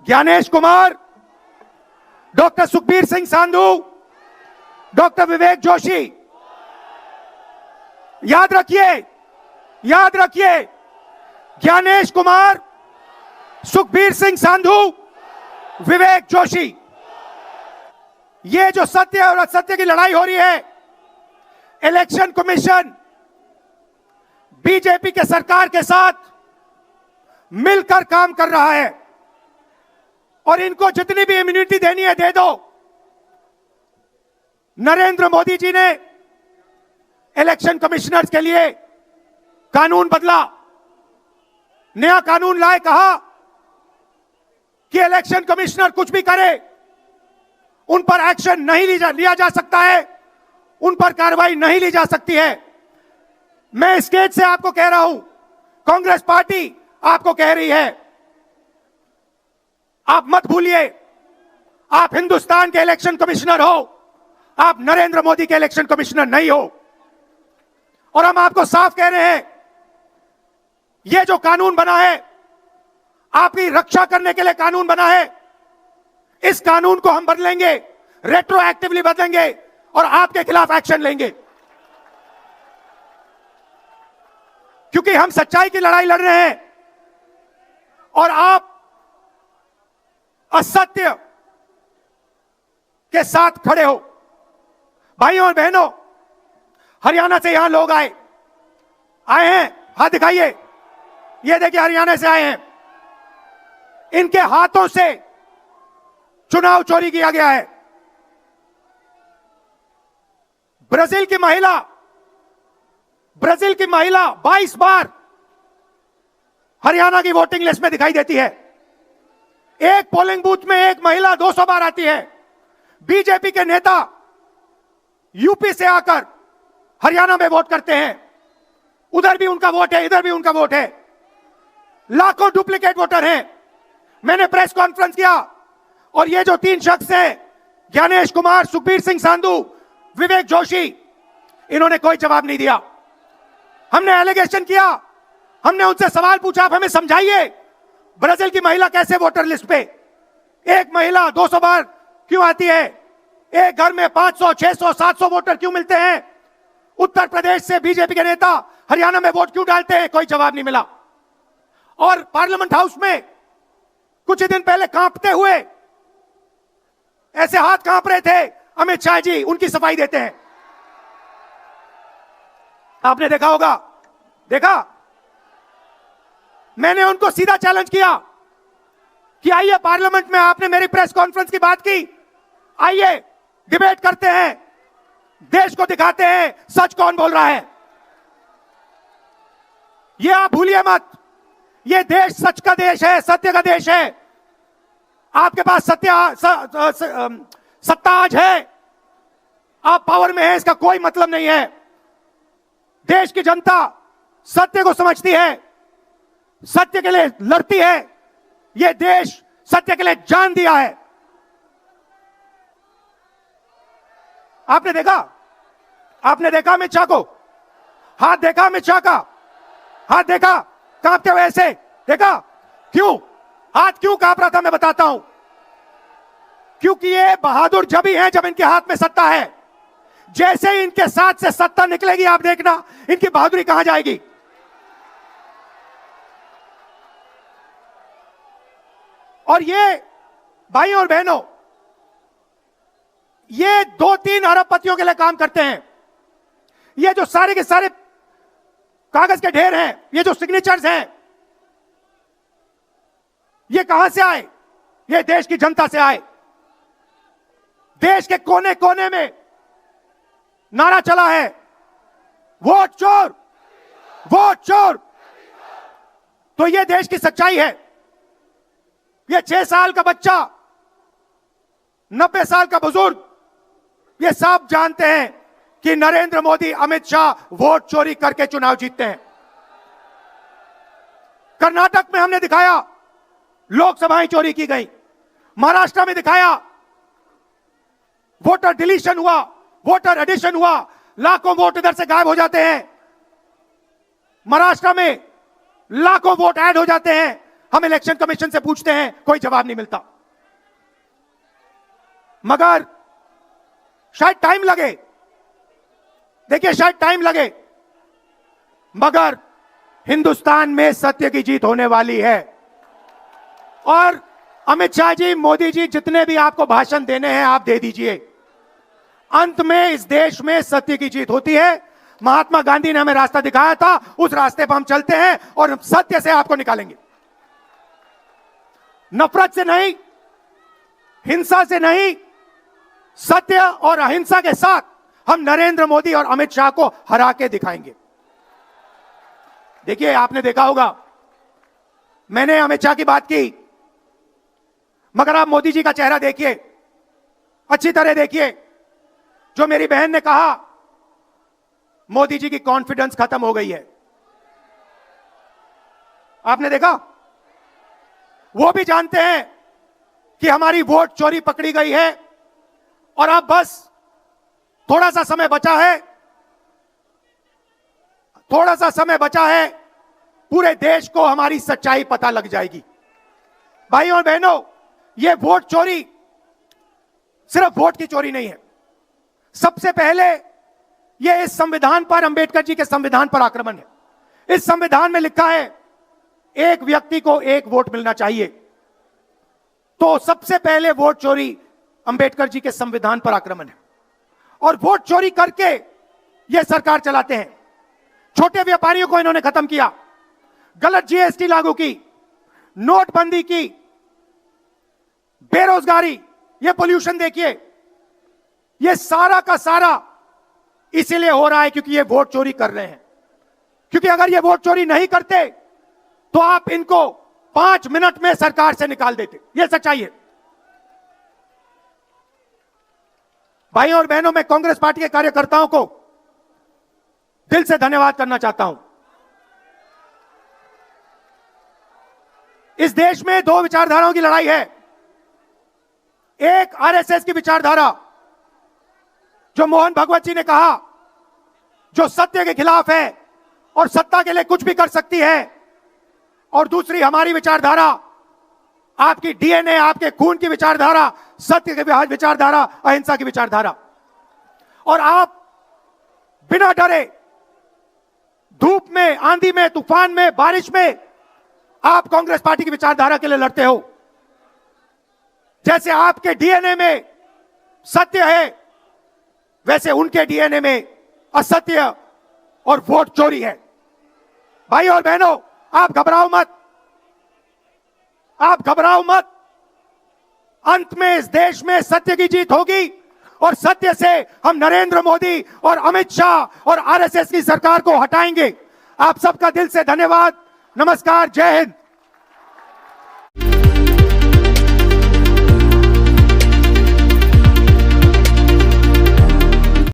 Gyanesh Kumar, doctor Sukhbir Singh Sandhu, doctor Vivek Joshi. याद रखिए, ज्ञानेश कुमार, सुखबीर सिंह सांधू, विवेक जोशी। ये जो सत्य और असत्य की लड़ाई हो रही है, इलेक्शन कमीशन बीजेपी के सरकार के साथ मिलकर काम कर रहा है और इनको जितनी भी इम्यूनिटी देनी है दे दो। नरेंद्र मोदी जी ने इलेक्शन कमिश्नर्स के लिए कानून बदला, नया कानून लाए, कहा कि इलेक्शन कमिश्नर कुछ भी करे उन पर एक्शन नहीं लिया जा सकता है, उन पर कार्रवाई नहीं ली जा सकती है। मैं इस स्टेज से आपको कह रहा हूं, कांग्रेस पार्टी आपको कह रही है, आप मत भूलिए, आप हिंदुस्तान के इलेक्शन कमिश्नर हो, आप नरेंद्र मोदी के इलेक्शन कमिश्नर नहीं हो। और हम आपको साफ कह रहे हैं, यह जो कानून बना है, आपकी रक्षा करने के लिए कानून बना है। इस कानून को हम बदलेंगे, रेट्रोएक्टिवली बदलेंगे और आपके खिलाफ एक्शन लेंगे, क्योंकि हम सच्चाई की लड़ाई लड़ रहे हैं और आप असत्य के साथ खड़े हो। भाइयों और बहनों, हरियाणा से यहां लोग आए हैं, हाथ दिखाइए। ये देखिए, हरियाणा से आए हैं, इनके हाथों से चुनाव चोरी किया गया है। ब्राजील की महिला 22 बार हरियाणा की वोटिंग लिस्ट में दिखाई देती है। एक पोलिंग बूथ में एक महिला 200 बार आती है। बीजेपी के नेता यूपी से आकर हरियाणा में वोट करते हैं, उधर भी उनका वोट है, इधर भी उनका वोट है। लाखों डुप्लीकेट वोटर हैं। मैंने प्रेस कॉन्फ्रेंस किया और ये जो 3 शख्स हैं, ज्ञानेश कुमार, सुखबीर सिंह सांधू, विवेक जोशी, इन्होंने कोई जवाब नहीं दिया। हमने एलिगेशन किया, हमने उनसे सवाल पूछा, आप हमें समझाइए, ब्राजील की महिला कैसे वोटर लिस्ट पे, एक महिला 200 बार क्यों आती है, एक घर में 500, 600, 700 वोटर क्यों मिलते हैं, उत्तर प्रदेश से बीजेपी के नेता हरियाणा में वोट क्यों डालते हैं, कोई जवाब नहीं मिला। और पार्लियामेंट हाउस में कुछ ही दिन पहले कांपते हुए, ऐसे हाथ कांप रहे थे, अमित शाह जी उनकी सफाई देते हैं। आपने देखा होगा, देखा, मैंने उनको सीधा चैलेंज किया कि आइए पार्लियामेंट में, आपने मेरी प्रेस कॉन्फ्रेंस की बात की, आइए डिबेट करते हैं, देश को दिखाते हैं सच कौन बोल रहा है। ये आप भूलिए मत, ये देश सच का देश है, सत्य का देश है। आपके पास सत्ता आज है, आप पावर में हैं, इसका कोई मतलब नहीं है। देश की जनता सत्य को समझती है, सत्य के लिए लड़ती है। यह देश सत्य के लिए जान दिया है। आपने देखा अमित शाह को, हाथ देखा अमित शाह का, हाथ देखा कांपते हुए ऐसे देखा। क्यों हाथ क्यों कांप रहा था, मैं बताता हूं। क्योंकि ये बहादुर जब ही हैं जब इनके हाथ में सत्ता है। जैसे ही इनके साथ से सत्ता निकलेगी, आप देखना इनकी बहादुरी कहां जाएगी। और ये भाइयों और बहनों, ये 2-3 अरबपतियों के लिए काम करते हैं। ये जो सारे के सारे कागज के ढेर हैं, ये जो सिग्नेचर्स हैं, ये कहां से आए? ये देश की जनता से आए। देश के कोने कोने में नारा चला है, वोट चोर, वोट चोर। तो ये देश की सच्चाई है। ये 6 साल का बच्चा, 90 साल का बुजुर्ग, ये सब जानते हैं कि नरेंद्र मोदी, अमित शाह वोट चोरी करके चुनाव जीतते हैं। कर्नाटक में हमने दिखाया लोकसभाएं चोरी की गई, महाराष्ट्र में दिखाया वोटर डिलीशन हुआ, वोटर एडिशन हुआ, लाखों वोट इधर से गायब हो जाते हैं। महाराष्ट्र में लाखों वोट ऐड हो जाते हैं। हम इलेक्शन कमीशन से पूछते हैं, कोई जवाब नहीं मिलता। मगर शायद टाइम लगे, देखिए शायद टाइम लगे, मगर हिंदुस्तान में सत्य की जीत होने वाली है। और अमित शाह जी, मोदी जी, जितने भी आपको भाषण देने हैं आप दे दीजिए, अंत में इस देश में सत्य की जीत होती है। महात्मा गांधी ने हमें रास्ता दिखाया था, उस रास्ते पर हम चलते हैं और सत्य से आपको निकालेंगे। नफरत से नहीं, हिंसा से नहीं, सत्य और अहिंसा के साथ हम नरेंद्र मोदी और अमित शाह को हरा के दिखाएंगे। देखिए, आपने देखा होगा, मैंने अमित शाह की बात की, मगर आप मोदी जी का चेहरा देखिए, अच्छी तरह देखिए। जो मेरी बहन ने कहा, मोदी जी की कॉन्फिडेंस खत्म हो गई है। आपने देखा, वो भी जानते हैं कि हमारी वोट चोरी पकड़ी गई है और अब बस थोड़ा सा समय बचा है, थोड़ा सा समय बचा है, पूरे देश को हमारी सच्चाई पता लग जाएगी। भाइयों और बहनों, यह वोट चोरी सिर्फ वोट की चोरी नहीं है। सबसे पहले यह इस संविधान पर, अंबेडकर जी के संविधान पर आक्रमण है। इस संविधान में लिखा है एक व्यक्ति को एक वोट मिलना चाहिए, तो सबसे पहले वोट चोरी अंबेडकर जी के संविधान पर आक्रमण है। और वोट चोरी करके यह सरकार चलाते हैं। छोटे व्यापारियों को इन्होंने खत्म किया, गलत जीएसटी लागू की, नोटबंदी की, बेरोजगारी, ये पोल्यूशन देखिए, ये सारा का सारा इसीलिए हो रहा है क्योंकि ये वोट चोरी कर रहे हैं। क्योंकि अगर ये वोट चोरी नहीं करते तो आप इनको 5 मिनट में सरकार से निकाल देते। ये सच्चाई है। भाइयों और बहनों, मैं कांग्रेस पार्टी के कार्यकर्ताओं को दिल से धन्यवाद करना चाहता हूं। इस देश में 2 विचारधाराओं की लड़ाई है। एक आरएसएस की विचारधारा, जो मोहन भगवत जी ने कहा, जो सत्य के खिलाफ है और सत्ता के लिए कुछ भी कर सकती है। और दूसरी हमारी विचारधारा, आपकी डीएनए, आपके खून की विचारधारा, सत्य की विचारधारा, अहिंसा की विचारधारा। और आप बिना डरे, धूप में, आंधी में, तूफान में, बारिश में, आप कांग्रेस पार्टी की विचारधारा के लिए लड़ते हो। जैसे आपके डीएनए में सत्य है, वैसे उनके डीएनए में असत्य और वोट चोरी है। भाई और बहनों, आप घबराओ मत, आप घबराओ मत। अंत में इस देश में सत्य की जीत होगी और सत्य से हम नरेंद्र मोदी और अमित शाह और आरएसएस की सरकार को हटाएंगे। आप सबका दिल से धन्यवाद। नमस्कार, जय हिंद।